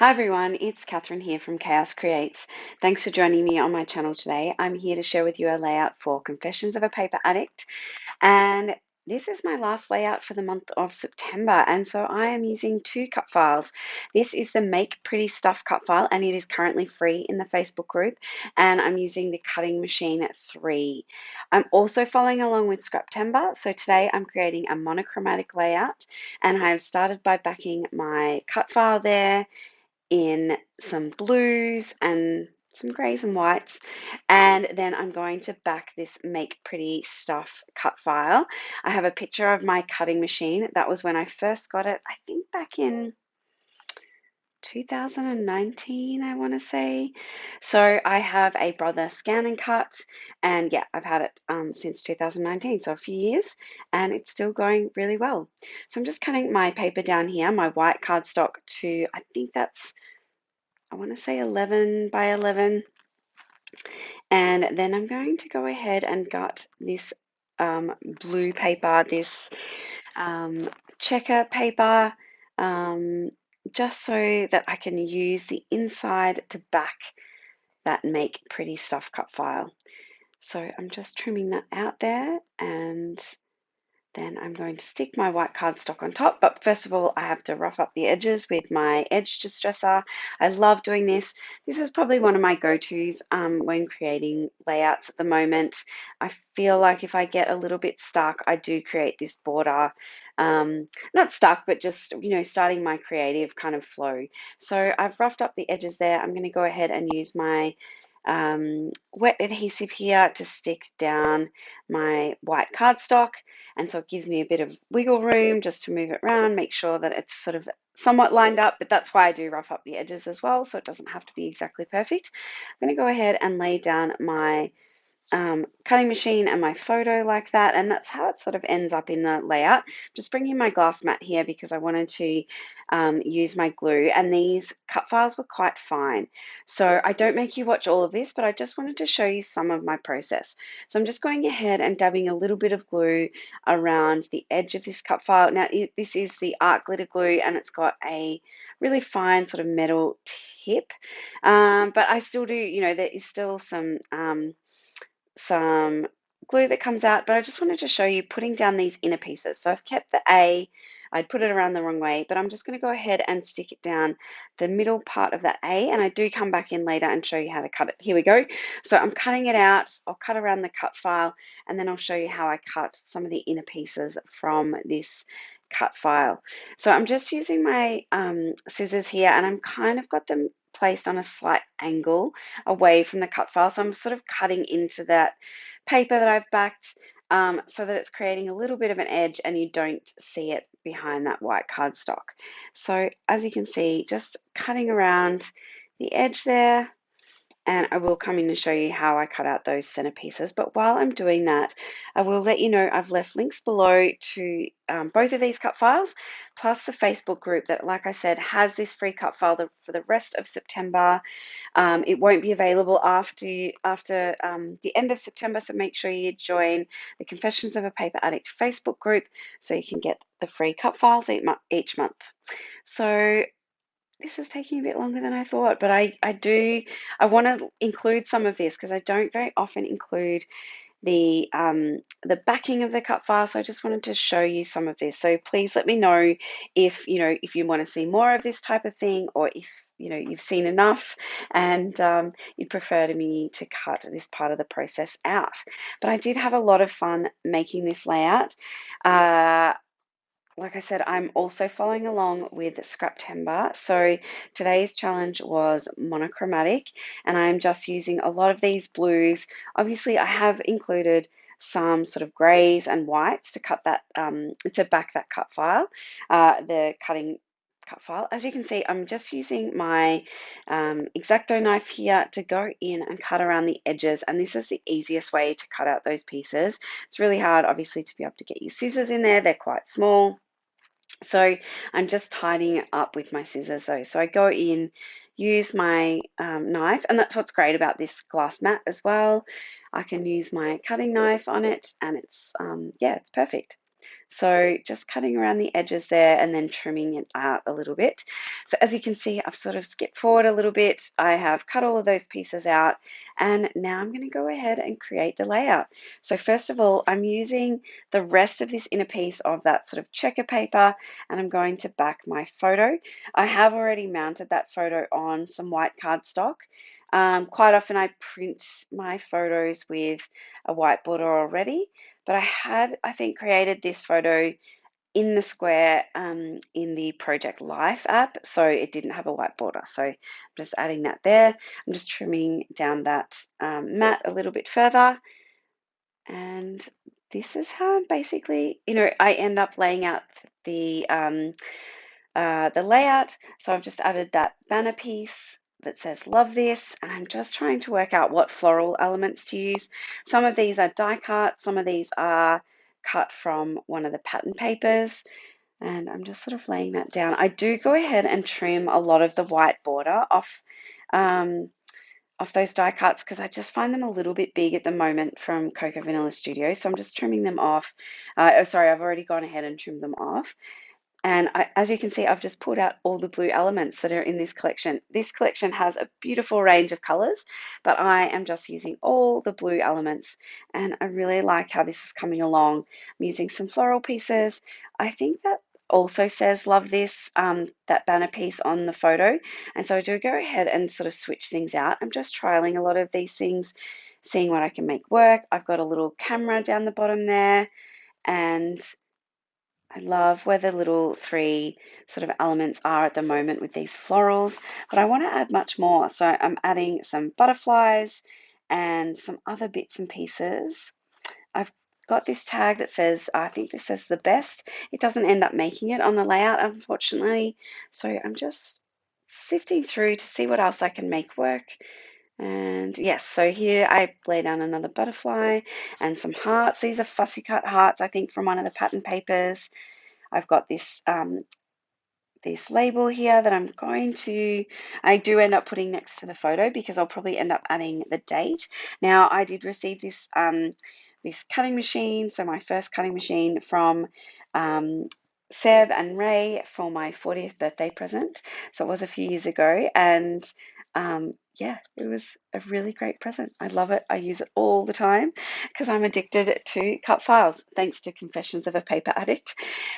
Hi everyone, it's Catherine here from Chaos Creates. Thanks for joining me on my channel today. I'm here to share with you a layout for Confessions of a Paper Addict, and this is my last layout for the month of September, and so I am using two cut files. This is the Make Pretty Stuff cut file, and it is currently free in the Facebook group, and I'm using the Cutting Machine 3. I'm also following along with Scraptember, so today I'm creating a monochromatic layout, and I have started by backing my cut file there in some blues and some grays and whites, and then I'm going to back this Make Pretty Stuff cut file. I have a picture of my cutting machine. That was when I first got it, I think back in 2019, I want to say. So I have a Brother Scan and Cut, and yeah, I've had it since 2019, so a few years, and it's still going really well. So I'm just cutting my paper down here, my white cardstock, to I think that's, I want to say 11 by 11. And then I'm going to go ahead and gut this blue paper, this um, checker paper, um, just so that I can use the inside to back that Make Pretty Stuff cut file. So I'm just trimming that out there, and then I'm going to stick my white cardstock on top, but first of all, I have to rough up the edges with my edge distresser. I love doing this. This is probably one of my go-tos when creating layouts at the moment. I feel like if I get a little bit stuck, I do create this border. Not stuck, but just, starting my creative kind of flow. So I've roughed up the edges there. I'm going to go ahead and use my wet adhesive here to stick down my white cardstock, and so it gives me a bit of wiggle room just to move it around, make sure that it's sort of somewhat lined up, but that's why I do rough up the edges as well, so it doesn't have to be exactly perfect. I'm going to go ahead and lay down my cutting machine and my photo like that, and that's how it sort of ends up in the layout. Just bringing my glass mat here because I wanted to use my glue, and these cut files were quite fine, so I don't make you watch all of this, but I just wanted to show you some of my process. So I'm just going ahead and dabbing a little bit of glue around the edge of this cut file. Now this is the art glitter glue, and it's got a really fine sort of metal tip, but I still do, there is still some glue that comes out, but I just wanted to show you putting down these inner pieces. So I've kept the A, I'd put it around the wrong way, but I'm just going to go ahead and stick it down the middle part of that A, and I do come back in later and show you how to cut it. Here we go. So I'm cutting it out. I'll cut around the cut file, and then I'll show you how I cut some of the inner pieces from this cut file. So I'm just using my scissors here, and I'm kind of got them placed on a slight angle away from the cut file. So I'm sort of cutting into that paper that I've backed, so that it's creating a little bit of an edge and you don't see it behind that white cardstock. So as you can see, just cutting around the edge there, and I will come in and show you how I cut out those center pieces. But while I'm doing that, I will let you know I've left links below to both of these cut files, plus the Facebook group that, like I said, has this free cut file for the rest of September. It won't be available after the end of September, so make sure you join the Confessions of a Paper Addict Facebook group so you can get the free cut files each month. So this is taking a bit longer than I thought, but I want to include some of this because I don't very often include the backing of the cut file. So I just wanted to show you some of this. So please let me know if you want to see more of this type of thing, or if you've seen enough and you'd prefer me to cut this part of the process out. But I did have a lot of fun making this layout. Like I said, I'm also following along with Scraptember. So today's challenge was monochromatic, and I'm just using a lot of these blues. Obviously, I have included some sort of grays and whites to cut that, to back that cut file, the cutting cut file. As you can see, I'm just using my X-Acto knife here to go in and cut around the edges, and this is the easiest way to cut out those pieces. It's really hard, obviously, to be able to get your scissors in there. They're quite small. So I'm just tidying it up with my scissors though. So I go in, use my knife, and that's what's great about this glass mat as well. I can use my cutting knife on it, and it's, yeah, it's perfect. So just cutting around the edges there and then trimming it out a little bit. So as you can see, I've sort of skipped forward a little bit. I have cut all of those pieces out, and now I'm going to go ahead and create the layout. So first of all, I'm using the rest of this inner piece of that sort of checker paper, and I'm going to back my photo. I have already mounted that photo on some white cardstock. Quite often I print my photos with a white border already, but I had, I think, created this photo in the square in the Project Life app, so it didn't have a white border. So I'm just adding that there. I'm just trimming down that mat a little bit further, and this is how basically, I end up laying out the layout. So I've just added that banner piece that says love this, and I'm just trying to work out what floral elements to use. Some of these are die cut, some of these are cut from one of the pattern papers, and I'm just sort of laying that down. I do go ahead and trim a lot of the white border um, off those die cuts because I just find them a little bit big at the moment from Cocoa Vanilla Studio, so I'm just trimming them off. Oh, sorry, I've already gone ahead and trimmed them off. And as you can see, I've just pulled out all the blue elements that are in this collection. This collection has a beautiful range of colors, but I am just using all the blue elements. And I really like how this is coming along. I'm using some floral pieces. I think that also says love this, that banner piece on the photo. And so I do go ahead and sort of switch things out. I'm just trialing a lot of these things, seeing what I can make work. I've got a little camera down the bottom there, and I love where the little three sort of elements are at the moment with these florals, but I want to add much more. So I'm adding some butterflies and some other bits and pieces. I've got this tag that says, I think this says the best. It doesn't end up making it on the layout, unfortunately. So I'm just sifting through to see what else I can make work. And yes, so here I lay down another butterfly and some hearts. These are fussy cut hearts, I think, from one of the pattern papers. I've got this label here that I do end up putting next to the photo because I'll probably end up adding the date. Now, I did receive this cutting machine, so my first cutting machine from Seb and Ray for my 40th birthday present. So it was a few years ago, and yeah, it was a really great present. I love it. I use it all the time because I'm addicted to cut files, thanks to Confessions of a Paper Addict.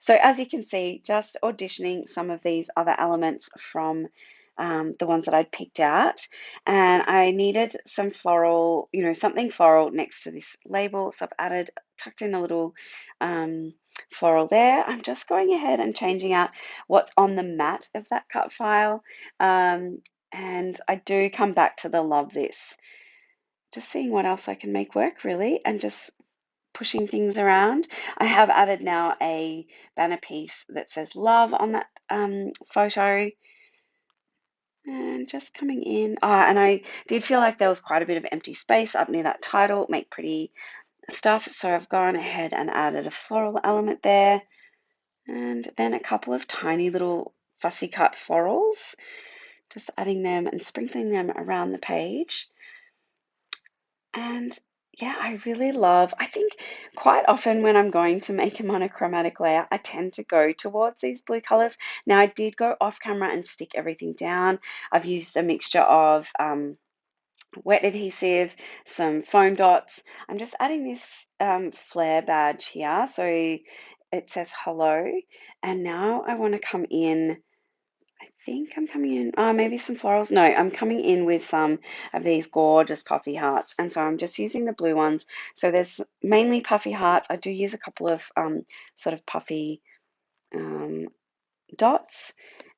So as you can see, just auditioning some of these other elements from the ones that I'd picked out, and I needed some floral, something floral next to this label. So I've tucked in a little floral there. I'm just going ahead and changing out what's on the mat of that cut file. And I do come back to the love this, just seeing what else I can make work really, and just pushing things around. I have added now a banner piece that says love on that photo, and just coming in. And I did feel like there was quite a bit of empty space up near that title, make pretty stuff. So I've gone ahead and added a floral element there, and then a couple of tiny little fussy cut florals, just adding them and sprinkling them around the page. And yeah, I think quite often when I'm going to make a monochromatic layout, I tend to go towards these blue colors. Now, I did go off camera and stick everything down. I've used a mixture of wet adhesive, some foam dots. I'm just adding this flare badge here. So it says hello. And now I want to come in. I think I'm coming in, maybe some florals. No, I'm coming in with some of these gorgeous puffy hearts. And so I'm just using the blue ones. So there's mainly puffy hearts. I do use a couple of sort of puffy um, dots.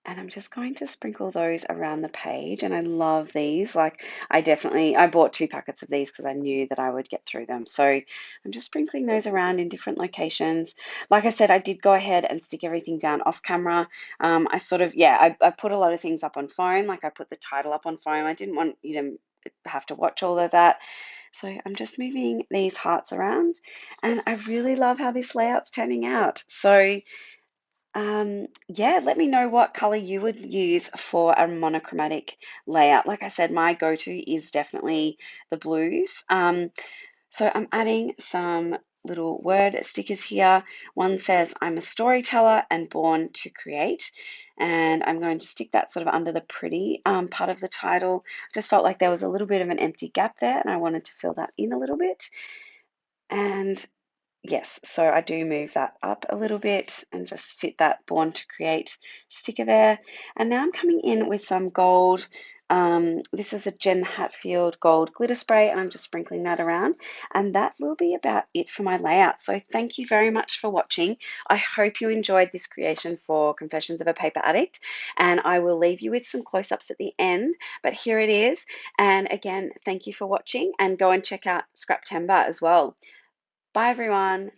And I'm just going to sprinkle those around the page. And I love these. Like, I bought 2 packets of these because I knew that I would get through them. So I'm just sprinkling those around in different locations. Like I said, I did go ahead and stick everything down off camera. I put a lot of things up on phone. Like, I put the title up on phone. I didn't want you to have to watch all of that. So I'm just moving these hearts around. And I really love how this layout's turning out. So yeah, let me know what color you would use for a monochromatic layout. Like I said, my go-to is definitely the blues. So I'm adding some little word stickers here. One says, I'm a storyteller and born to create. And I'm going to stick that sort of under the pretty part of the title. Just felt like there was a little bit of an empty gap there, and I wanted to fill that in a little bit. And yes, so I do move that up a little bit and just fit that Born to Create sticker there. And now I'm coming in with some gold. This is a Jen Hatfield gold glitter spray, and I'm just sprinkling that around. And that will be about it for my layout. So thank you very much for watching. I hope you enjoyed this creation for Confessions of a Paper Addict. And I will leave you with some close-ups at the end, but here it is. And again, thank you for watching, and go and check out Scraptember as well. Bye, everyone.